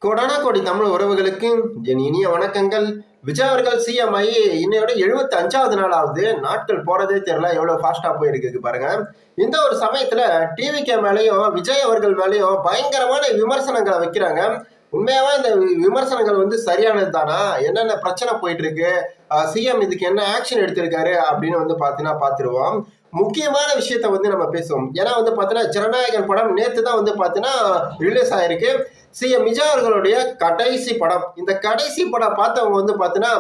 கோடானா கோடி தமிழ் உறவுகளுக்கு என் இனிய வணக்கங்கள். விஜய் அவர்கள் சிஎம் ஆகி இன்னையோட 75வது நாள் ஆகுது. நாட்கள் போறதே தெரியல, எவ்வளவு ஃபாஸ்டா போயிருக்கு பாருங்க. இந்த ஒரு சமயத்துல டிவிகே மேலேயும் விஜய் அவர்கள் மேலேயும் பயங்கரமான விமர்சனங்களை வைக்கிறாங்க. உண்மையாவே இந்த விமர்சனங்கள் சரியானது தானா? என்னென்ன பிரச்சனை போயிட்டு இருக்கு, சிஎம் இதுக்கு என்ன ஆக்ஷன் எடுத்திருக்காரு அப்படின்னு பாத்தீங்கன்னா பாத்துருவோம். முக்கியமான விஷயத்த நம்ம பேசுவோம். ஏன்னா பாத்தீங்கன்னா ஜனநாயகன் படம் நேத்து தான் பாத்தீங்கன்னா ரிலீஸ் ஆயிருக்கு. சிஎம் விஜய் அவர்களுடைய கடைசி படம். இந்த கடைசி படம் பார்த்தவங்க பாத்தீங்கன்னா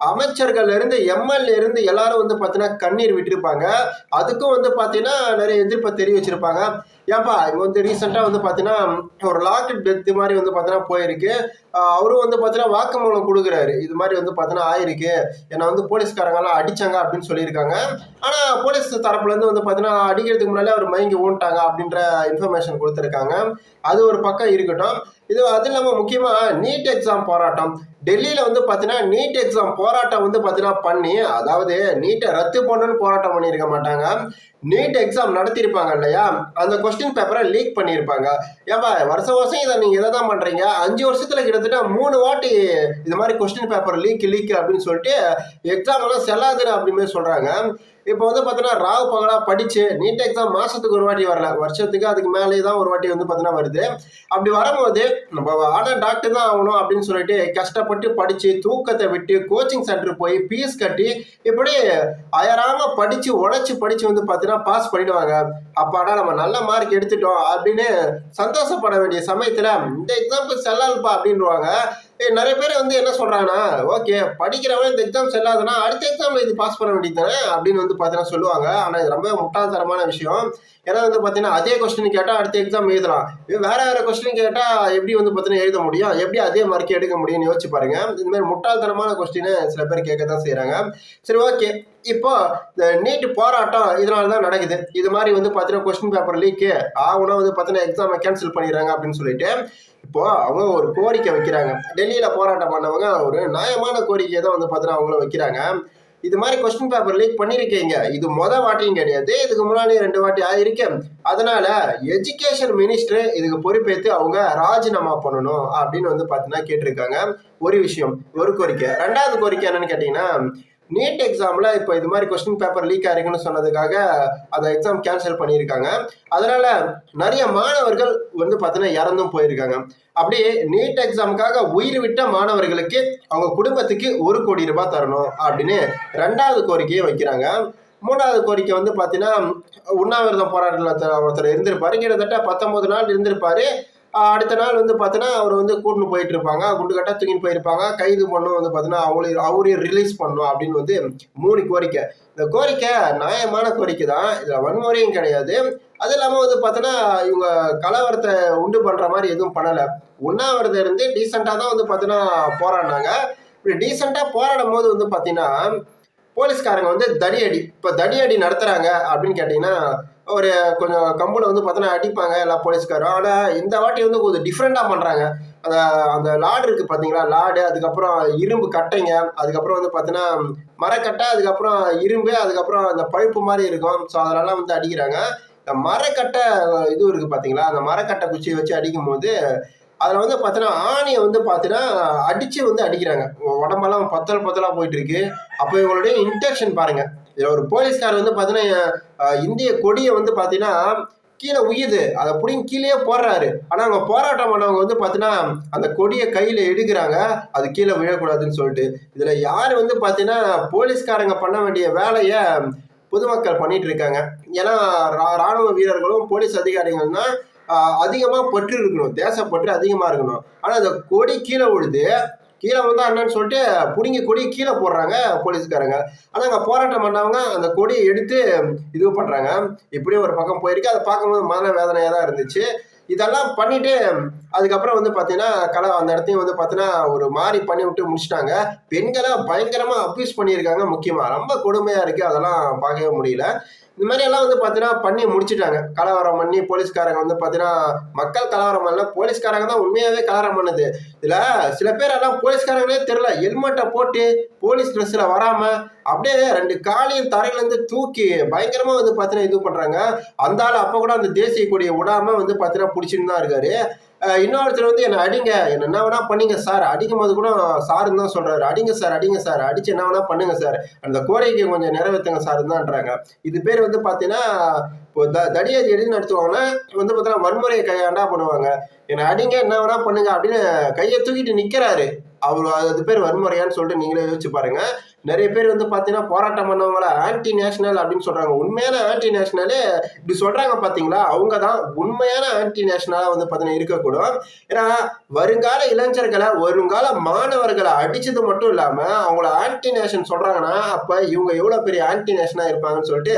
அமைச்சர்கள் இருந்து எம்எல்ஏ இருந்து எல்லாரும் பாத்தீங்கன்னா கண்ணீர் விட்டிருப்பாங்க. அதுக்கும் பாத்தீங்கன்னா நிறைய எதிர்ப்பை தெரிவிச்சிருப்பாங்க. ஏன்பா இவங்க ரீசெண்டா பாத்தீங்கன்னா ஒரு லாக்கெட் டெத் மாதிரி பாத்தீங்கன்னா போயிருக்கு. அவரும் பாத்தீங்கன்னா வாக்குமூலம் கொடுக்குறாரு. இது மாதிரி பாத்தீங்கன்னா ஆயிருக்கு, ஏன்னா போலீஸ்காரங்க எல்லாம் அடிச்சாங்க அப்படின்னு சொல்லியிருக்காங்க. ஆனா போலீஸ் தரப்புல இருந்து பாத்தீங்கன்னா அடிக்கிறதுக்கு முன்னாலே அவர் மயங்கி ஊன்ட்டாங்க அப்படின்ற இன்ஃபர்மேஷன் கொடுத்துருக்காங்க. அது ஒரு பக்கம் இருக்கட்டும். அது இல்லாம முக்கியமா நீட் எக்ஸாம் போராட்டம் டெல்லியில பாத்தீங்கன்னா நீட் எக்ஸாம் போராட்டம் பாத்தீங்கன்னா பண்ணி, அதாவது நீட்டை ரத்து பண்ணணும்னு போராட்டம் பண்ணியிருக்க மாட்டாங்க. நீட் எக்ஸாம் நடத்திருப்பாங்க இல்லையா, அந்த கொஸ்டின் பேப்பரை லீக் பண்ணியிருப்பாங்க. ஏன்பா வருஷம் இதை நீங்க எதை தான் பண்றீங்க? 5 வருஷத்துல கிட்டத்தட்ட 3 வாட்டி இது மாதிரி கொஸ்டின் பேப்பர் லீக் அப்படின்னு சொல்லிட்டு எக்ஸாம் எல்லாம் செல்லாதுன்னு அப்படின்னு சொல்றாங்க. இப்போ பாத்தீங்கன்னா ராவ் பகலா படிச்சு நீட் எக்ஸாம் மாசத்துக்கு ஒரு வாட்டி வரல, வருஷத்துக்கு அதுக்கு மேலே தான் ஒரு வாட்டி பாத்தீங்கன்னா வருது. அப்படி வரும்போது நம்ம ஆனா டாக்டர் தான் ஆகணும் அப்படின்னு சொல்லிட்டு கஷ்டப்பட்டு படிச்சு தூக்கத்தை விட்டு கோச்சிங் சென்டர் போய் ஃபீஸ் கட்டி இப்படி அயராம படிச்சு உழைச்சு படிச்சு பாத்தீங்கன்னா பாஸ் பண்ணிடுவாங்க. அப்பாடா நம்ம நல்ல மார்க் எடுத்துட்டோம் அப்படின்னு சந்தோஷப்பட வேண்டிய சமயத்துல இந்த எக்ஸாம்பிள் செல்லாதுப்பா அப்படின்வாங்க. நிறைய பேர் என்ன சொல்றாங்கன்னா, ஓகே படிக்கிறவன் இந்த எக்ஸாம் செல்லாதுன்னா அடுத்த எக்ஸாம்ல இது பாஸ் பண்ண வேண்டியது தானே அப்படின்னு பாத்தீங்கன்னா சொல்லுவாங்க. ஆனா இது ரொம்ப முட்டாள்தனமான விஷயம். ஏன்னா பாத்தீங்கன்னா அதே கொஸ்டின் கேட்டா அடுத்த எக்ஸாம் எழுதலாம், வேற கொஸ்டின் கேட்டா எப்படி பாத்தீங்கன்னா எழுத முடியும், எப்படி அதே மார்க் எடுக்க முடியும்னு யோசிச்சு பாருங்க. இந்த மாதிரி முட்டாள்தனமான கொஸ்டின் சில பேர் கேட்கத்தான் செய்யறாங்க. சரி, ஓகே. இப்போ இந்த நீட் போராட்டம் இதனாலதான் நடக்குது. இது மாதிரி பாத்தீங்கன்னா கொஸ்டின் பேப்பர் லீக் ஆகுனா பாத்தீங்கன்னா எக்ஸாமை கேன்சல் பண்ணிடுறாங்க அப்படின்னு சொல்லிட்டு இப்போ அவங்க ஒரு கோரிக்கை வைக்கிறாங்க. டெல்லியில போராட்டம் பண்ணவங்க ஒரு நியாயமான கோரிக்கையை தான் பாத்தீங்கன்னா அவங்களும் வைக்கிறாங்க. இது மாதிரி கொஸ்டின் பேப்பர் லீக் பண்ணிருக்கீங்க, இது வாட்டியும் கிடையாது, இதுக்கு முன்னாடி 2 வாட்டி ஆயிருக்கு. அதனால எஜுகேஷன் மினிஸ்டர் இதுக்கு பொறுப்பேற்று அவங்க ராஜினாமா பண்ணணும் அப்படின்னு பாத்தீங்கன்னா கேட்டிருக்காங்க. ஒரு விஷயம், ஒரு கோரிக்கை. 2வது கோரிக்கை என்னன்னு கேட்டீங்கன்னா, நீட் எக்ஸாம்ல இப்போ இது மாதிரி கொஸ்டின் பேப்பர் லீக் ஆயிருக்குன்னு சொன்னதுக்காக அந்த எக்ஸாம் கேன்சல் பண்ணியிருக்காங்க. அதனால நிறைய மாணவர்கள் பார்த்தீங்கன்னா இறந்தும் போயிருக்காங்க. அப்படியே நீட் எக்ஸாமுக்காக உயிர் விட்ட மாணவர்களுக்கு அவங்க குடும்பத்துக்கு 1 கோடி ரூபாய் தரணும் அப்படின்னு 2வது கோரிக்கையை வைக்கிறாங்க. 3வது கோரிக்கை பார்த்தீங்கன்னா உண்ணாவிரதம் போராட்டத்தில் ஒருத்தர் இருந்திருப்பாரு, கிட்டத்தட்ட 19 நாள் இருந்திருப்பாரு. அடுத்த நாள் பார்த்தீங்கன்னா அவர் கூட்டின்னு போயிட்டு இருப்பாங்க, குண்டு கட்டா தூக்கின்னு போயிருப்பாங்க, கைது பண்ணும் பார்த்தீங்கன்னா அவரையும் ரிலீஸ் பண்ணும் அப்படின்னு 3 கோரிக்கை. இந்த கோரிக்கை நியாயமான கோரிக்கை தான், இதுல வன்முறையும் கிடையாது. அது இல்லாம பார்த்தீங்கன்னா இவங்க கலவரத்தை உண்டு பண்ற மாதிரி எதுவும் பண்ணல. உண்ணாவிரதம் இருந்து டீசெண்டா தான் பார்த்தீங்கன்னா போராடினாங்க. இப்படி டீசெண்டா போராடும் போது பார்த்தீங்கன்னா போலீஸ்காரங்க தடியடி, இப்போ தடியடி நடத்துறாங்க அப்படின்னு கேட்டீங்கன்னா ஒரு கொஞ்சம் கம்புல பார்த்தீங்கன்னா அடிப்பாங்க எல்லா போலீஸ்காரும். ஆனால் இந்த வாட்டி கொஞ்சம் டிஃப்ரெண்டாக பண்ணுறாங்க. அந்த அந்த லாடு இருக்கு பார்த்தீங்களா, லாடு, அதுக்கப்புறம் இரும்பு கட்டைங்க, அதுக்கப்புறம் பார்த்தீங்கன்னா மரக்கட்டை, அதுக்கப்புறம் இரும்பு, அதுக்கப்புறம் அந்த பழுப்பு மாதிரி இருக்கும். ஸோ அதெல்லாம் அடிக்கிறாங்க. இந்த மரக்கட்டை இது இருக்கு பார்த்தீங்களா, அந்த மரக்கட்டை குச்சியை வச்சு அடிக்கும் போது அதில் பார்த்தீங்கன்னா ஆணியை பார்த்தீங்கன்னா அடிச்சு அடிக்கிறாங்க. உடம்பெல்லாம் பொத்தலா போயிட்டு இருக்கு. அப்போ இவங்களுடைய இன்டென்ஷன் பாருங்க. இதில் ஒரு போலீஸ்கார் பார்த்தீங்கன்னா இந்திய கொடியை பார்த்தீங்கன்னா கீழே உயுது, அதை பிடிங்க கீழே போடுறாரு. ஆனால் அவங்க போராட்டம் பண்ணவங்க பார்த்தீங்கன்னா அந்த கொடியை கையில் எடுக்கிறாங்க, அது கீழே விழக்கூடாதுன்னு சொல்லிட்டு. இதில் யார் பார்த்தீங்கன்னா போலீஸ்காரங்க பண்ண வேண்டிய வேலையை பொதுமக்கள் பண்ணிட்டு இருக்காங்க. ஏன்னா ராணுவ வீரர்களும் போலீஸ் அதிகாரிகள்னா அதிகமாக பற்று இருக்கணும், தேசப்பற்று அதிகமாக இருக்கணும். ஆனால் அந்த கொடி கீழே விழுது, கீழே வந்தா என்னன்னு சொல்லிட்டு பிடிங்கி கொடியை கீழே போடுறாங்க போலீஸ்காரங்க. ஆனால் அங்கே போராட்டம் பண்ணவங்க அந்த கொடியை எடுத்து இது பண்ணுறாங்க. இப்படியே ஒரு பக்கம் போயிருக்கு. அதை பார்க்கும்போது மன வேதனையாக தான் இருந்துச்சு. இதெல்லாம் பண்ணிட்டு அதுக்கப்புறம் பார்த்தீங்கன்னா அந்த இடத்தையும் பார்த்தீங்கன்னா ஒரு மாதிரி பண்ணி விட்டு முடிச்சிட்டாங்க. பெண்களை பயங்கரமாக அப்யூஸ் பண்ணியிருக்காங்க. முக்கியமாக ரொம்ப கொடுமையாக இருக்குது, அதெல்லாம் பார்க்கவே முடியல. இந்த மாதிரி எல்லாம் பார்த்தீங்கன்னா பண்ணி முடிச்சுட்டாங்க. கலவரம் பண்ணி போலீஸ்காரங்க பார்த்தீங்கன்னா மக்கள் கலவரம் பண்ணல, போலீஸ்காரங்க தான் உண்மையாகவே கலவரம் பண்ணுது. இதில் சில பேர் எல்லாம் போலீஸ்காரங்களே தெரியல, ஹெல்மெட்டை போட்டு போலீஸ் ட்ரெஸ்ஸில் வராமல் அப்படியே 2 காலையும் தரையிலேருந்து தூக்கி பயங்கரமாக பார்த்தீங்கன்னா இது பண்ணுறாங்க. அந்த ஆள் அப்போ கூட அந்த தேசிய கொடியை விடாமல் பார்த்தீங்கன்னா பிடிச்சின்னு தான் இருக்காரு. இன்னொருத்தர் வந்து என்ன அடிங்க, என்ன வேணா பண்ணீங்க சார், அடிக்கும் போது கூட சாருன்னு தான் சொல்றாரு, அடிங்க சார் அடிங்க சார், அடிச்சு என்ன வேணா பண்ணுங்க சார், அந்த கோரிக்கை கொஞ்சம் நிறைவேற்றுங்க சார் தான்ன்றாங்க. இது பேர் வந்து பாத்தீங்கன்னா இப்போ தடியாதி எது நடத்துவாங்கன்னா வந்து பார்த்தீங்கன்னா வன்முறையை கையாண்டா பண்ணுவாங்க. என்னை அடிங்க என்ன வேணா பண்ணுங்க அப்படின்னு கையை தூக்கிட்டு நிக்கிறாரு. அவரு அது பேர் வன்முறையான்னு சொல்லிட்டு நீங்களே யோசிச்சு பாருங்க. நிறைய பேர் வந்து பாத்தீங்கன்னா போராட்டம் பண்ணவங்கள ஆன்டி நேஷனல் அப்படின்னு சொல்றாங்க. உண்மையான ஆன்டி நேஷனலே இப்படி சொல்றாங்க பாத்தீங்களா, அவங்க தான் உண்மையான ஆன்டி நேஷனலா வந்து பாத்தீங்கன்னா இருக்கக்கூடும். ஏன்னா வருங்கால இளைஞர்களை வருங்கால மாணவர்களை அடிச்சது மட்டும் இல்லாம அவங்கள ஆன்டி நேஷன் சொல்றாங்கன்னா அப்ப இவங்க எவ்வளவு பெரிய ஆன்டி நேஷனா இருப்பாங்கன்னு சொல்லிட்டு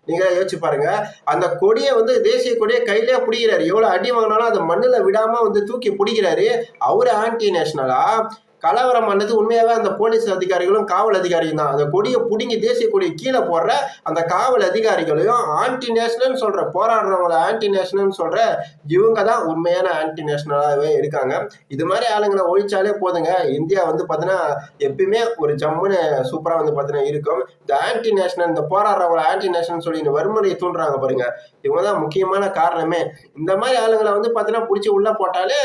நீங்க யோசிச்சு பாருங்க. அந்த கொடியை வந்து தேசிய கொடியை கையிலேயே பிடிக்கிறாரு. எவ்வளவு அடி வாங்கினாலும் அந்த மண்ணுல விடாம வந்து தூக்கி பிடிக்கிறாரு. அவரு ஆன்டி நேஷனலா? கலவரம் பண்ணது உண்மையாவே அந்த போலீஸ் அதிகாரிகளும் காவல் அதிகாரியும் தான். அந்த கொடியை பிடுங்கி தேசிய கொடியை கீழே போடுற அந்த காவல் அதிகாரிகளையும் ஆன்டி நேஷனல் சொல்ற போராடுறவங்கள ஆன்டி நேஷனல் சொல்ற இவங்க தான் உண்மையான ஆன்டி நேஷனலாவே இருக்காங்க. இது மாதிரி ஆளுங்களை ஒழிச்சாலே போதுங்க, இந்தியா வந்து பாத்தீங்கன்னா எப்பயுமே ஒரு ஜம்முன்னு சூப்பரா வந்து பாத்தீங்கன்னா இருக்கும். இந்த ஆன்டி நேஷனல் இந்த போராடுறவங்கள ஆன்டி நேஷனல் சொல்லி இந்த வன்முறையை தூண்டுறாங்க பாருங்க, இவங்க தான் முக்கியமான காரணமே. இந்த மாதிரி ஆளுங்களை வந்து பாத்தீங்கன்னா பிடிச்சி உள்ள போட்டாலே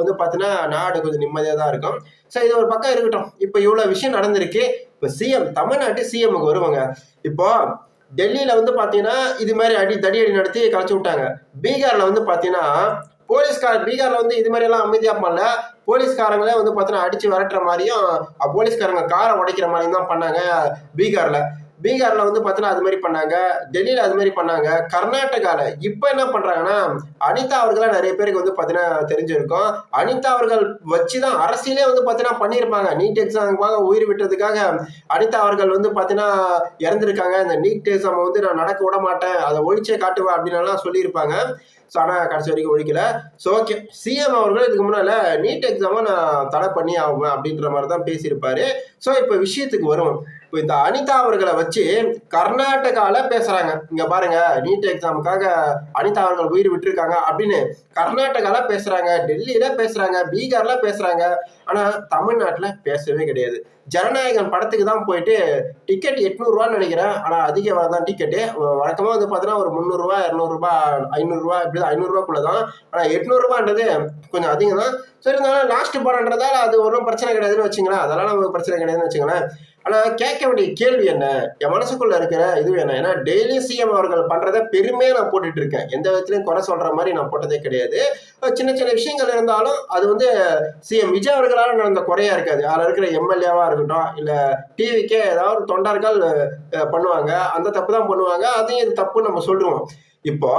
வந்து பாத்தீங்கன்னா நாடு கொஞ்சம் நிம்மதியா தான் இருக்கும். சரி, இது ஒரு பக்கம் இருக்கட்டும். இப்ப இவ்வளவு விஷயம் நடந்திருக்கு. இப்ப சிஎம் தமிழ்நாட்டு சிஎம்க்கு வருவாங்க. இப்போ டெல்லியில வந்து பாத்தீங்கன்னா இது மாதிரி தடியடி நடத்தி கலைச்சு விட்டாங்க. பீகார்ல வந்து பாத்தீங்கன்னா பீகார்ல வந்து இது மாதிரி எல்லாம் அமைதியா பண்ணல. போலீஸ்காரங்களே வந்து பாத்தீங்கன்னா அடிச்சு விரட்டுற மாதிரியும் போலீஸ்காரங்க காரை உடைக்கிற மாதிரியும் தான் பண்ணாங்க. பீகார்ல வந்து பாத்தீங்கன்னா அது மாதிரி பண்ணாங்க. டெல்லியில அது மாதிரி பண்ணாங்க. கர்நாடகால இப்ப என்ன பண்றாங்கன்னா அனிதா அவர்களா நிறைய பேருக்கு வந்து பாத்தீங்கன்னா தெரிஞ்சிருக்கும். அனிதா அவர்கள் வச்சுதான் அரசியலே வந்து பாத்தீங்கன்னா பண்ணியிருப்பாங்க. நீட் எக்ஸாமுக்காக உயிர் விட்டதுக்காக அனிதா அவர்கள் வந்து பாத்தீங்கன்னா இறந்திருக்காங்க. இந்த நீட் எக்ஸாம் வந்து நான் நடக்க விட மாட்டேன், அதை ஒழிச்சே காட்டுவேன் அப்படின்னு எல்லாம் சொல்லியிருப்பாங்க. ஸோ ஆனால் கடைசி வரைக்கும் ஒழிக்கல. ஸோ ஓகே, சிஎம் அவர்கள் இதுக்கு முன்னால நீட் எக்ஸாமை நான் தடை பண்ணி ஆகுவேன் அப்படின்ற மாதிரி தான் பேசியிருப்பாரு. ஸோ இப்போ விஷயத்துக்கு வரும். இப்போ இந்த அனிதா அவர்களை வச்சு கர்நாடகால பேசுறாங்க. இங்க பாருங்க, நீட் எக்ஸாமுக்காக அனிதா அவர்கள் உயிர் விட்டுருக்காங்க அப்படின்னு கர்நாடகால பேசுறாங்க, டெல்லியில பேசுறாங்க, பீகார்ல பேசுறாங்க. ஆனா தமிழ்நாட்டுல பேசவே கிடையாது. ஜனநாயகன் படத்துக்கு தான் போயிட்டு டிக்கெட் 800 நினைக்கிறேன். ஆனா அதிக விலை தான் டிக்கெட்டு. வழக்கமா வந்து பாத்தீங்கன்னா ஒரு 300 200 500 இப்படி 500 தான். ஆனா 800 கொஞ்சம் அதிகம் தான். சரி, இருந்தாலும் லாஸ்ட் படம்ன்றதால அது ஒன்றும் பிரச்சனை கிடையாதுன்னு வச்சுங்களேன். அதெல்லாம் நமக்கு பிரச்சனை கிடையாதுன்னு வச்சுங்களேன். ஆனா கேட்க வேண்டிய கேள்வி என்ன, என் மனசுக்குள்ள இருக்கிற இது என்ன, ஏன்னா டெய்லி சிஎம் அவர்கள் பண்றத பெருமையா நான் போட்டுட்டு இருக்கேன். எந்த விதத்திலையும் குறை சொல்ற மாதிரி நான் போட்டதே கிடையாது. சின்ன சின்ன விஷயங்கள் இருந்தாலும் அது வந்து சிஎம் விஜய் அவர்களால நடந்த குறையா இருக்காது. அதில் இருக்கிற எம்எல்ஏவா இருக்கட்டும், இல்ல டிவிக்கே ஏதாவது தொண்டர்கள் பண்ணுவாங்க, அந்த தப்பு தான் பண்ணுவாங்க. அதையும் இது தப்பு நம்ம சொல்லுவோம். இப்போ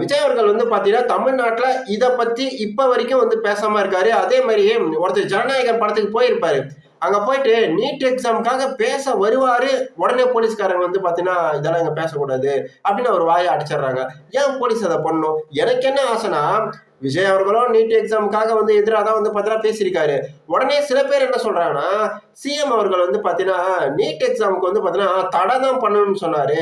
விஜய் அவர்கள் வந்து பாத்தீங்கன்னா தமிழ்நாட்டுல இதை பத்தி இப்ப வரைக்கும் வந்து பேசாம இருக்காரு. அதே மாதிரி ஒருத்தர் ஜனநாயகன் படத்துக்கு போயிருப்பாரு. அங்க போயிட்டு நீட் எக்ஸாமுக்காக பேச வருவாரு. உடனே போலீஸ்காரங்க வந்து பாத்தீங்கன்னா இதெல்லாம் இங்க பேசக்கூடாது அப்படின்னு ஒரு வாயை அடிச்சிடுறாங்க. ஏன் போலீஸ் அதை பண்ணணும்? எனக்கு என்ன ஆசைனா, விஜய் அவர்களும் நீட் எக்ஸாமுக்காக வந்து எதிராக தான் வந்து பாத்தீங்கன்னா பேசியிருக்காரு. உடனே சில பேர் என்ன சொல்றாங்கன்னா, சிஎம் அவர்கள் வந்து பாத்தீங்கன்னா நீட் எக்ஸாமுக்கு வந்து பாத்தீங்கன்னா தடை தான் பண்ணணும்னு சொன்னாரு.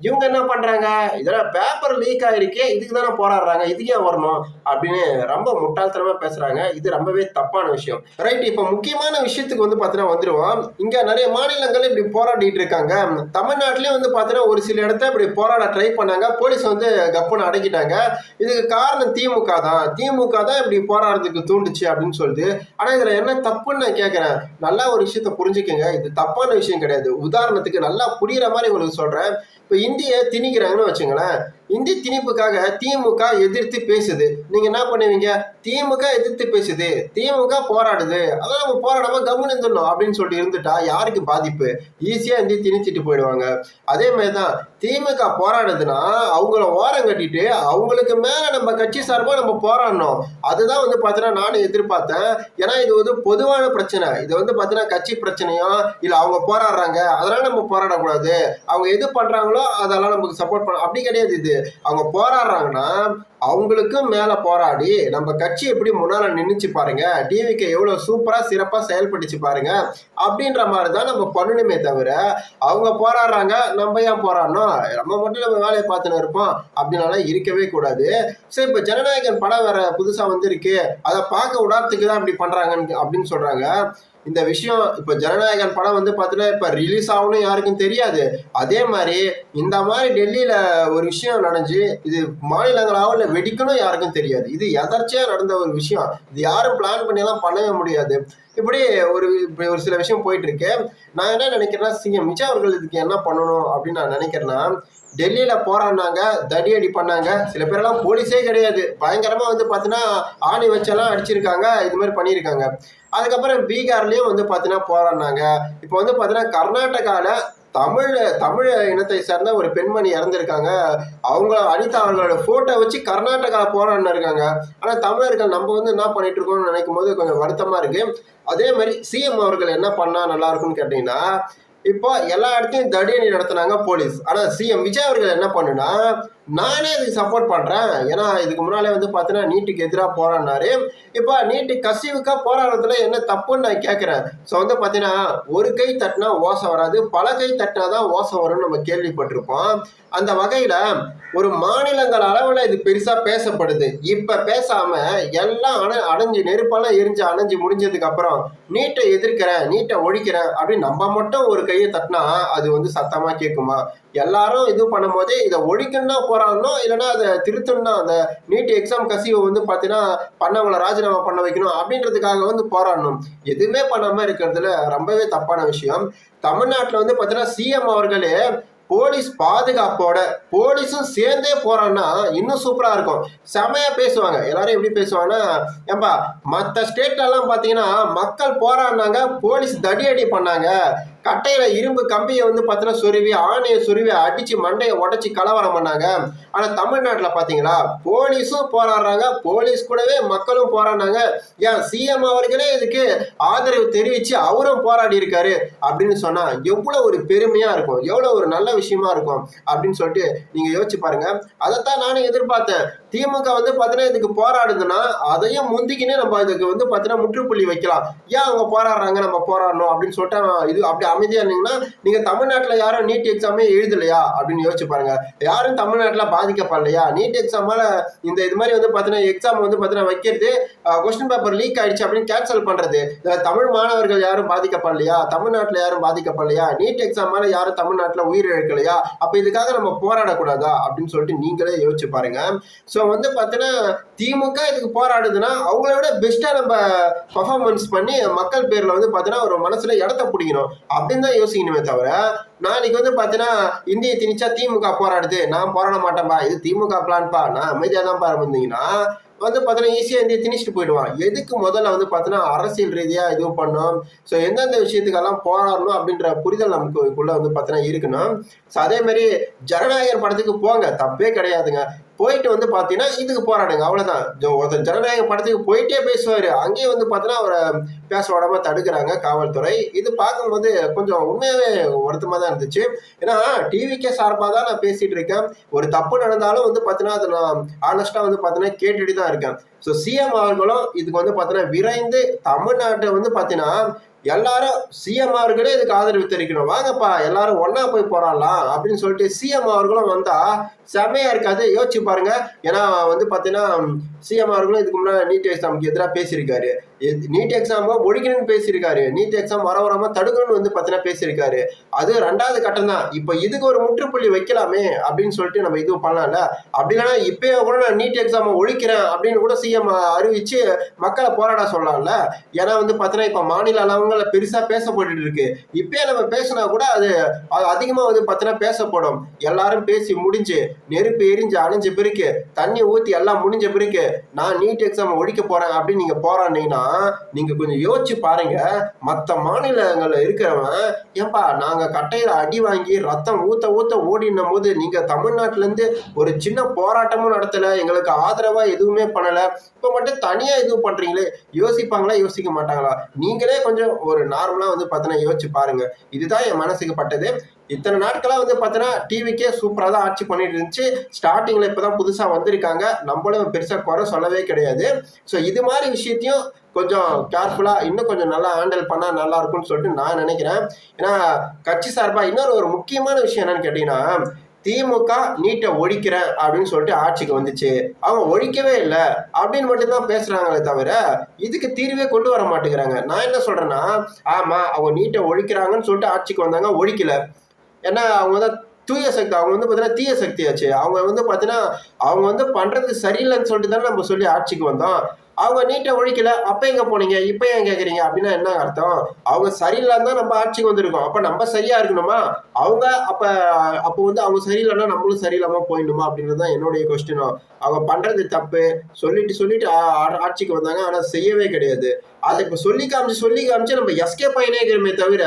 இவங்க என்ன பண்றாங்க, இதெல்லாம் பேப்பர் லீக் ஆயிருக்கே, இதுக்கு தானே போராடுறாங்க, இதுக்கு ஏன் வரணும் அப்படின்னு ரொம்ப முட்டாள்தனமா பேசுறாங்க. இது ரொம்பவே தப்பான விஷயம். ரைட், இப்ப முக்கியமான விஷயத்துக்கு வந்து பாத்தீங்கன்னா வந்துருவோம். இங்க நிறைய மாநிலங்கள் இப்படி போராடிட்டு இருக்காங்க. தமிழ்நாட்டிலயும் வந்து பாத்தீங்கன்னா ஒரு சில இடத்த இப்படி போராட ட்ரை பண்ணாங்க. போலீஸ் வந்து கப்புன்னு அடக்கிட்டாங்க. இதுக்கு காரணம் திமுக தான். திமுக தான் இப்படி போராடுறதுக்கு தூண்டுச்சு அப்படின்னு சொல்லுது. ஆனா இதுல என்ன தப்புன்னு நான் கேட்கிறேன். நல்லா ஒரு விஷயத்த புரிஞ்சுக்கங்க, இது தப்பான விஷயம் கிடையாது. உதாரணத்துக்கு நல்லா புரியுற மாதிரி உங்களுக்கு சொல்றேன். இப்ப இந்திய திணிக்கிறாங்கன்னு வச்சுங்களேன். இந்தி திணிப்புக்காக திமுக எதிர்த்து பேசுது. நீங்க என்ன பண்ணுவீங்க? திமுக எதிர்த்து பேசுது, திமுக போராடுது, அதான் நம்ம போராடாம கம்முன்னு இருந்துடணும் அப்படின்னு சொல்லிட்டு இருந்துட்டா யாருக்கு பாதிப்பு? ஈஸியா இந்தி திணிச்சிட்டு போயிடுவாங்க. அதே மாதிரிதான் திமுக போராடுதுன்னா அவங்கள ஓரம் கட்டிட்டு அவங்களுக்கு மேல நம்ம கட்சி சார்பா நம்ம போராடணும். அதுதான் வந்து பாத்தீங்கன்னா நானும் எதிர்பார்த்தேன். ஏன்னா இது வந்து பொதுவான பிரச்சனை. இது வந்து பாத்தீங்கன்னா கட்சி பிரச்சனையோ இல்ல அவங்க போராடுறாங்க அதனால நம்ம போராடக்கூடாது, அவங்க எது பண்றாங்களோ அதெல்லாம் நமக்கு சப்போர்ட் பண்ண அப்படி கிடையாது. இது அவங்க போராடுறாங்கன்னா அவங்களுக்கும் மேல போராடி நம்ம கட்சி எப்படி முன்னால நின்னுச்சு பாருங்க, டிவிக்கு எவ்வளவு சூப்பரா சிறப்பா செயல்பட்டுச்சு பாருங்க அப்படின்ற மாதிரிதான் நம்ம பண்ணணுமே தவிர அவங்க போராடுறாங்க நம்ம ஏன் போராடணும், நம்ம மட்டும் நம்ம வேலையை பார்த்துன்னு இருப்போம் அப்படின்னால இருக்கவே கூடாது. சரி, இப்ப ஜனநாயகன் படம் வேற புதுசா வந்திருக்கு, அதை பார்க்க விடாததுக்கு தான் இப்படி பண்றாங்க அப்படின்னு சொல்றாங்க. இந்த விஷயம் இப்ப ஜனநாயகன் படம் வந்து பாத்தீங்கன்னா இப்ப ரிலீஸ் ஆகணும் யாருக்கும் தெரியாது. அதே மாதிரி இந்த மாதிரி டெல்லியில ஒரு விஷயம் நடந்துச்சு. இது மாநிலங்களாவோ இல்ல வெடிக்கணும் யாருக்கும் தெரியாது. இது எதர்ச்சியா நடந்த ஒரு விஷயம். இது யாரும் பிளான் பண்ணி எல்லாம் பண்ணவே முடியாது. இப்படி ஒரு சில விஷயம் போயிட்டு இருக்கு. நான் என்ன நினைக்கிறேன்னா, சிஎம் விஜய் அவர்கள் இதுக்கு என்ன பண்ணணும் அப்படின்னு நான் நினைக்கிறேன்னா, டெல்லியில போராடினாங்க, தடியடி பண்ணாங்க. சில பேரெல்லாம் போலீஸே கிடையாது, பயங்கரமா பார்த்தீங்கன்னா ஆணி வச்செல்லாம் அடிச்சிருக்காங்க, இது மாதிரி பண்ணியிருக்காங்க. அதுக்கப்புறம் பீகார்லயும் பார்த்தீங்கன்னா போராடினாங்க. இப்போ பார்த்தீங்கன்னா கர்நாடகால தமிழ் இனத்தை சேர்ந்த ஒரு பெண்மணி இறந்திருக்காங்க. அவங்க அனிதா அவர்களோட போட்டோ வச்சு கர்நாடகா போராடினு இருக்காங்க. ஆனா தமிழர்கள் நம்ம என்ன பண்ணிட்டு இருக்கோம்னு நினைக்கும் போது கொஞ்சம் வருத்தமா இருக்கு. அதே மாதிரி சிஎம் அவர்கள் என்ன பண்ணா நல்லா இருக்கும்னு கேட்டீங்கன்னா, இப்போ எல்லா இடத்தையும் தடியடி நடத்தினாங்க போலீஸ். ஆனா சிஎம் விஜய் அவர்கள் என்ன பண்ணுனா, நானே இதுக்கு சப்போர்ட் பண்றேன். ஏன்னா இதுக்கு முன்னாலே பார்த்தீங்கன்னா நீட்டுக்கு எதிராக போராடினாரு. இப்போ நீட்டு கசிவுக்கா போராடுறதுல என்ன தப்புன்னு நான் கேட்கிறேன். ஸோ பார்த்தீங்கன்னா ஒரு கை தட்டினா ஓசை வராது, பல கை தட்டினாதான் ஓசை வரும்னு நம்ம கேள்விப்பட்டிருப்போம். அந்த வகையில ஒரு மாநிலங்கள் அளவுல இது பெருசா பேசப்படுது. இப்ப பேசாம எல்லாம் அணைஞ்சு நெருப்பெல்லாம் எரிஞ்சு அணைஞ்சு முடிஞ்சதுக்கு அப்புறம் நீட்டை எதிர்க்கிறேன், நீட்டை ஒழிக்கிறேன் அப்படின்னு நம்ம மட்டும் ஒரு கையை தட்டினா அது சத்தமா கேட்குமா? எல்லாரும் இது பண்ணும் போதே இதை ஒழிக்கணும்னா போராடணும், இல்லைன்னா அதை திருத்தணும்னா அந்த நீட் எக்ஸாம் கசிவை பார்த்தீங்கன்னா பண்ணவங்களை ராஜினாமா பண்ண வைக்கணும் அப்படின்றதுக்காக போராடணும். எதுவுமே பண்ணாம இருக்கிறதுல ரொம்பவே தப்பான விஷயம். தமிழ்நாட்டில் பார்த்தீங்கன்னா சிஎம் அவர்களே போலீஸ் பாதுகாப்போட போலீஸும் சேர்ந்தே போறான்னா இன்னும் சூப்பரா இருக்கும். செமையா பேசுவாங்க. எல்லாரும் எப்படி பேசுவாங்கன்னா, ஏன்பா மற்ற ஸ்டேட்லாம் பார்த்தீங்கன்னா மக்கள் போராடினாங்க, போலீஸ் தடியடி பண்ணாங்க, கட்டையில இரும்பு கம்பியை பார்த்தீங்கன்னா சொருவி ஆணையை சொருவி அடிச்சு மண்டையை உடச்சி கலவரம் பண்ணாங்க. ஆனா தமிழ்நாட்டில் பார்த்தீங்களா போலீஸும் போராடுறாங்க, போலீஸ் கூடவே மக்களும் போராடினாங்க. ஏன் சிஎம் அவர்களே இதுக்கு ஆதரவு தெரிவிச்சு அவரும் போராடி இருக்காரு அப்படின்னு சொன்னா எவ்வளவு ஒரு பெருமையா இருக்கும், எவ்வளவு ஒரு நல்ல விஷயமா இருக்கும் அப்படின்னு சொல்லிட்டு நீங்க யோசிச்சு பாருங்க. அதைத்தான் நானும் எதிர்பார்த்தேன். திமுக பார்த்தீங்கன்னா இதுக்கு போராடுதுன்னா அதையும் முந்திக்கினே நம்ம இதுக்கு பார்த்தீங்கன்னா முற்றுப்புள்ளி வைக்கலாம். ஏன் அவங்க போராடுறாங்க, நம்ம போராடணும் அப்படின்னு சொல்லிட்டு இது அப்படி அமைதியா இருந்தீங்கன்னா, நீங்க தமிழ்நாட்டில் யாரும் நீட் எக்ஸாமே எழுதலையா அப்படின்னு யோசிச்சு பாருங்க. யாரும் தமிழ்நாட்டில் பாதிக்கப்படலையா? நீட் எக்ஸாமால இது மாதிரி பார்த்தீங்கன்னா எக்ஸாம் பார்த்தீங்கன்னா வைக்கிறது, கொஸ்டின் பேப்பர் லீக் ஆயிடுச்சு அப்படின்னு கேன்சல் பண்றது, தமிழ் மாணவர்கள் யாரும் பாதிக்கப்படலையா? தமிழ்நாட்டில் யாரும் பாதிக்கப்படலையா? நீட் எக்ஸாமால யாரும் தமிழ்நாட்டில் உயிரிழக்கலையா? அப்ப இதுக்காக நம்ம போராடக்கூடாதா அப்படின்னு சொல்லிட்டு நீங்களே யோசிச்சு பாருங்க. ஸோ பார்த்தீங்கன்னா திமுக இதுக்கு போராடுதுன்னா அவங்கள விட பெஸ்டா நம்ம பர்ஃபார்மன்ஸ் பண்ணி மக்கள் பேர்ல பார்த்தீங்கன்னா ஒரு மனசுல இடத்த பிடிக்கணும் அப்படின்னு தான் யோசிக்கணுமே தவிர, நாளைக்கு பார்த்தீங்கன்னா இந்திய திணிச்சா திமுக போராடுது, நான் போராட மாட்டேன்பா, இது திமுக பிளான்பா, நான் அமைதியா தான் இருந்தீங்கன்னா பார்த்தீங்கன்னா ஈஸியா இந்திய திணிச்சுட்டு போயிடுவான். எதுக்கு முதல்ல பார்த்தீங்கன்னா அரசியல் ரீதியா இதுவும் பண்ணும். ஸோ எந்தெந்த விஷயத்துக்கெல்லாம் போராடணும் அப்படின்ற புரிதல் நமக்குள்ள பார்த்தீங்கன்னா இருக்கணும். ஸோ அதே மாதிரி ஜனநாயகர் படத்துக்கு போங்க, தப்பே கிடையாதுங்க. போயிட்டு பார்த்தீங்கன்னா இதுக்கு போராடுங்க, அவ்வளோதான். ஒருத்தர் ஜனநாயக படத்துக்கு போயிட்டே பேசுவார், அங்கேயும் பார்த்தீங்கன்னா அவரை பேச விடாம தடுக்கிறாங்க காவல்துறை. இது பார்க்கும்போது கொஞ்சம் உண்மையாகவே வருத்தமாக தான் இருந்துச்சு. ஏன்னா டிவிக்கே சார்பாக தான் நான் பேசிகிட்டு இருக்கேன். ஒரு தப்பு நடந்தாலும் பார்த்தீங்கன்னா அதை நான் ஆனஸ்டாக பார்த்தீங்கன்னா கேட்டுட்டு தான் இருக்கேன். ஸோ சிஎம் அவர்களும் இதுக்கு பார்த்தீங்கன்னா விரைந்து தமிழ்நாட்டை பார்த்தீங்கன்னா எல்லாரும் சிஎம் அவர்களே இதுக்கு ஆதரவு தெரிவிக்கணும். வாங்கப்பா எல்லாரும் ஒன்னா போய் போராடலாம் அப்படின்னு சொல்லிட்டு சிஎம் அவர்களும் வந்தா செமையா இருக்காது? யோசிச்சு பாருங்க. ஏன்னா பார்த்தீங்கன்னா சிஎம் அவர்களும் இதுக்கு முன்னாடி நீட் எக்ஸாமுக்கு எதிராக பேசியிருக்காரு, நீட் எக்ஸாம் ஒழிக்கணும்னு பேசியிருக்காரு, நீட் எக்ஸாம் வராம தடுக்கணும்னு பார்த்தீங்கன்னா பேசியிருக்காரு. அது 2வது கட்டம் தான். இப்போ இதுக்கு ஒரு முற்றுப்புள்ளி வைக்கலாமே அப்படின்னு சொல்லிட்டு நம்ம இதுவும் பண்ணலாம்ல. அப்படி இல்லைன்னா இப்பயே கூட நான் நீட் எக்ஸாமை ஒழிக்கிறேன் அப்படின்னு கூட சிஎம் அறிவிச்சு மக்களை போராட சொல்லலாம்ல. ஏன்னா பார்த்தீங்கன்னா இப்போ மாநில அளவுல பெருசா பேசப்பட்டு இருக்கு. இப்பயே நம்ம பேசினா கூட அது அதிகமா பார்த்தீங்கன்னா பேசப்படும். எல்லாரும் பேசி முடிஞ்சு நெருப்பு எரிஞ்சு அணைஞ்ச பிறகு தண்ணி ஊத்தி எல்லாம் முடிஞ்ச பிறகு நான் நீட் எக்ஸாம் ஒழிக்க போறேன் அப்படின்னு நீங்க போராடினீங்கன்னா நீங்க கொஞ்சம் யோசிச்சு பாருங்க. மற்ற மாநிலங்கள்ல இருக்கிறவன் ஏன்பா நாங்க கட்டையில அடி வாங்கி ரத்தம் ஊத்த ஊத்த ஓடினும் போது நீங்க தமிழ்நாட்டுல இருந்து ஒரு சின்ன போராட்டமும் நடத்தல, எங்களுக்கு ஆதரவா எதுவுமே பண்ணல, இப்ப மட்டும் தனியா இது பண்றீங்களே, யோசிப்பாங்களா யோசிக்க மாட்டாங்களா? நீங்களே கொஞ்சம் ஒரு நார்மலா பார்த்தீங்கன்னா யோசிச்சு பாருங்க. இதுதான் என் மனசுக்கு பட்டது. இத்தனை நாட்களா பார்த்தீங்கன்னா டிவிக்கே சூப்பரா தான் ஆட்சி பண்ணிட்டு இருந்துச்சு. ஸ்டார்டிங்ல இப்பதான் புதுசா வந்திருக்காங்க, நம்மளும் பெருசா குறை சொல்லவே கிடையாது. ஸோ இது மாதிரி விஷயத்தையும் கொஞ்சம் கேர்ஃபுல்லா இன்னும் கொஞ்சம் நல்லா ஹேண்டில் பண்ணா நல்லா இருக்கும்னு சொல்லிட்டு நான் நினைக்கிறேன். ஏன்னா கட்சி சார்பா இன்னொரு முக்கியமான விஷயம் என்னன்னு கேட்டீங்கன்னா, திமுக நீட்டை ஒழிக்கிறேன் அப்படின்னு சொல்லிட்டு ஆட்சிக்கு வந்துச்சு, அவங்க ஒழிக்கவே இல்லை அப்படின்னு மட்டும்தான் பேசுறாங்களே தவிர இதுக்கு தீர்வே கொண்டு வர மாட்டேங்கிறாங்க. நான் என்ன சொல்றேன்னா, ஆமா அவங்க நீட்டை ஒழிக்கிறாங்கன்னு சொல்லிட்டு ஆட்சிக்கு வந்தாங்க, ஒழிக்கல. ஏன்னா அவங்க தான் தூய சக்தி, அவங்க வந்து பார்த்தீங்கன்னா தீய சக்தியாச்சு. அவங்க வந்து பார்த்தீங்கன்னா அவங்க வந்து பண்றது சரியில்லைன்னு சொல்லிட்டு தானே நம்ம சொல்லி ஆட்சிக்கு வந்தோம். அவங்க நீட்டை ஒழிக்கல, அப்ப எங்க போனீங்க, இப்ப ஏன் கேக்குறீங்க அப்படின்னா என்ன அர்த்தம்? அவங்க சரியில்லைன்னு தான் நம்ம ஆட்சிக்கு வந்திருக்கோம். அப்ப நம்ம சரியா இருக்கணுமா? அவங்க அப்ப அப்போ வந்து அவங்க சரியில்லைன்னா நம்மளும் சரியில்லாம போயிடணுமா அப்படின்றது தான் என்னுடைய கொஸ்டினும். அவங்க பண்றது தப்பு சொல்லிட்டு சொல்லிட்டு ஆட்சிக்கு வந்தாங்க, ஆனா செய்யவே கிடையாது. அதை இப்ப சொல்லி காமிச்சு நம்ம எஸ்கேப் ஆயினே இருக்கிறோமே தவிர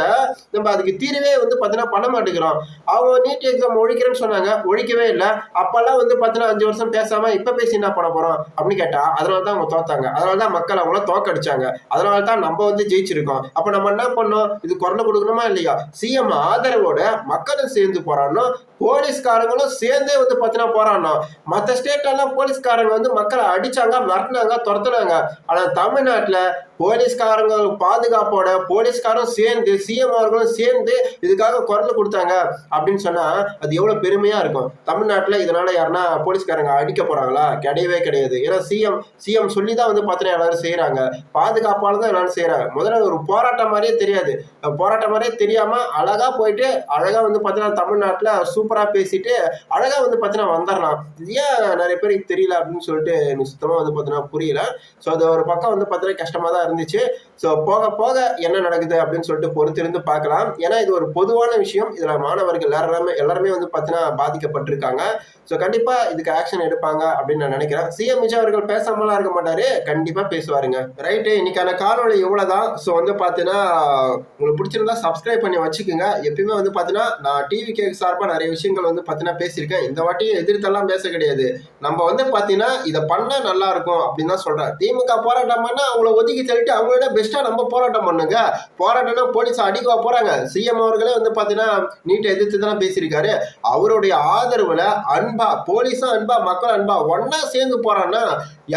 நம்ம அதுக்கு தீர்வே வந்து பார்த்தீங்கன்னா பண்ண மாட்டேங்கிறோம். அவங்க நீட் எக்ஸாம் ஒழிக்கிறேன்னு சொன்னாங்க, ஒழிக்கவே இல்லை. அப்பெல்லாம் வந்து பார்த்தீங்கன்னா 5 வருஷம் பேசாம இப்ப பேசி என்ன பண்ண போறோம் அப்படின்னு கேட்டா அதனால தான் அவங்க தோத்தாங்க. அதனால தான் மக்கள் அவங்கள தோக்கடிச்சாங்க. அதனால தான் நம்ம வந்து ஜெயிச்சிருக்கோம். அப்ப நம்ம என்ன பண்ணோம்? இது குரல் கொடுக்கணுமா இல்லையா? சிஎம் ஆதரவோட மக்களும் சேர்ந்து போராடணும், போலீஸ்காரங்களும் சேர்ந்தே வந்து பார்த்தீங்கன்னா போராடணும். மற்ற ஸ்டேட் எல்லாம் போலீஸ்காரங்க வந்து மக்களை அடிச்சாங்க, விரட்டினாங்க, துரத்துனாங்க. ஆனா தமிழ்நாட்டுல போலீஸ்காரங்க பாதுகாப்போட போலீஸ்காரும் சேர்ந்து சிஎம் அவர்களும் சேர்ந்து இதுக்காக குரல் கொடுத்தாங்க அப்படின்னு சொன்னா அது எவ்வளவு பெருமையா இருக்கும். தமிழ்நாட்டுல இதனால யாருன்னா போலீஸ்காரங்க அடிக்க போறாங்களா? கிடையவே கிடையாது. ஏன்னா சிஎம் சொல்லிதான் வந்து பார்த்தீங்கன்னா எல்லாரும் செய்யறாங்க. பாதுகாப்பால தான் எல்லாரும் செய்யறாங்க. முதல்ல ஒரு போராட்டம் மாதிரியே தெரியாது. போராட்டம் மாதிரியே தெரியாம அழகா போயிட்டு அழகா வந்து பார்த்தீங்கன்னா தமிழ்நாட்டுல சூப்பரா பேசிட்டு அழகா வந்து பார்த்தீங்கன்னா வந்துடலாம். இது ஏன் நிறைய பேருக்கு தெரியல அப்படின்னு சொல்லிட்டு எனக்கு சுத்தமா வந்து பார்த்தீங்கன்னா புரியல. ஸோ அது ஒரு பக்கம் வந்து பார்த்தீங்கன்னா கஷ்டமா தான் இருந்துச்சு. ஸோ போக போக என்ன நடக்குது அப்படின்னு சொல்லிட்டு பொறுத்திருந்து பார்க்கலாம். ஏன்னா இது ஒரு பொதுவான விஷயம். இதுல மாணவர்கள் எல்லாருமே வந்து பார்த்தீங்கன்னா பாதிக்கப்பட்டிருக்காங்க. ஸோ கண்டிப்பா இதுக்கு ஆக்ஷன் எடுப்பாங்க அப்படின்னு நான் நினைக்கிறேன். சிஎம் விஜய் அவர்கள் பேசாமலாம் இருக்க மாட்டாரு, கண்டிப்பா பேசுவாருங்க. ரைட்டு, இன்னைக்கான காணொலி இவ்வளவுதான். ஸோ வந்து பார்த்தீங்கன்னா உங்களுக்கு பிடிச்சிருந்தா சப்ஸ்கிரைப் பண்ணி வச்சுக்கோங்க. எப்பயுமே வந்து பார்த்தீங்கன்னா நான் டிவி கேக்கு சார்பாக நிறைய விஷயங்கள் வந்து பார்த்தீங்கன்னா பேசியிருக்கேன். இந்த வாட்டி எதிர்த்தெல்லாம் பேச கிடையாது. நம்ம வந்து பார்த்தீங்கன்னா இதை பண்ணா நல்லா இருக்கும் அப்படின்னு தான் சொல்றேன். திமுக போராட்டம் பண்ணா அவங்கள ஒதுக்கி தள்ளிட்டு அவங்களோட பெஸ்டா நம்ம போராட்டம் பண்ணுங்க. போராட்டம்னா போலீஸ் அடிக்கவா போறாங்க? சிஎம் அவர்களே வந்து பாத்தீங்கன்னா நீட்டை எதிர்த்து தான் பேசியிருக்காரு. அவருடைய ஆதரவுல அன்பா போலீஸும் அன்பா மக்கள் அன்பா ஒன்னா சேர்ந்து போறான்னா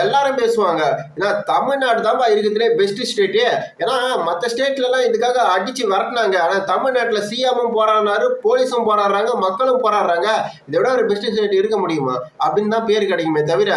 எல்லாரும் பேசுவாங்க. ஏன்னா தமிழ்நாடு தான்பா இருக்கிறதுலே பெஸ்ட் ஸ்டேட்டு. ஏன்னா மற்ற ஸ்டேட்ல எல்லாம் இதுக்காக அடிச்சு விரட்டினாங்க. ஆனா தமிழ்நாட்டுல சிஎம்மும் போராடுறாரு, போலீஸும் போராடுறாங்க, மக்களும் போராடுறாங்க. இதை விட ஒரு பெஸ்ட் ஸ்டேட் இருக்க முடியுமா? அப்படின்னு தான் பேர் கிடைக்குமே தவிர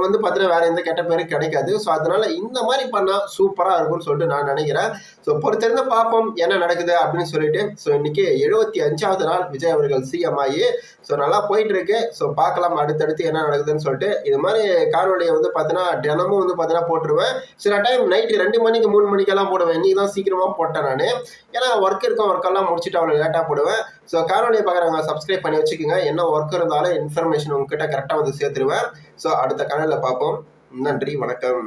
வந்து பார்த்தீங்கன்னா வேற எந்த கெட்ட பேரும் கிடைக்காது. ஸோ அதனால இந்த மாதிரி பண்ணா சூப்பரா இருக்கும்னு சொல்லிட்டு நான் நினைக்கிறேன். ஸோ பொறுத்திருந்து பார்ப்போம் என்ன நடக்குது அப்படின்னு சொல்லிட்டு. ஸோ இன்னைக்கு 75வது நாள் விஜய் அவர்கள் சிஎம் ஆகி ஸோ நல்லா போயிட்டு இருக்கு. ஸோ பார்க்கலாம் அடுத்தடுத்து என்ன நடக்குதுன்னு சொல்லிட்டு. இது மாதிரி காணொலியை வந்து பார்த்தீங்கன்னா தினமும் வந்து பார்த்தீங்கன்னா போட்டுருவேன். சில டைம் நைட்டு 2 மணிக்கு 3 மணிக்கெல்லாம் போடுவேன். இன்னைக்கு தான் சீக்கிரமா போட்டேன் நான். ஏன்னா ஒர்க் இருக்கும், ஒர்க்கெல்லாம் முடிச்சுட்டு அவ்வளோ லேட்டாக போடுவேன். ஸோ காணொலியை பார்க்குறவங்க சப்ஸ்கிரைப் பண்ணி வச்சுக்கோங்க. என்ன ஒர்க் இருந்தாலும் இன்ஃபர்மேஷன் உங்ககிட்ட கரெக்டாக வந்து சேர்த்துருவேன். ஸோ அடுத்த காணொலியில் பார்ப்போம். நன்றி, வணக்கம்.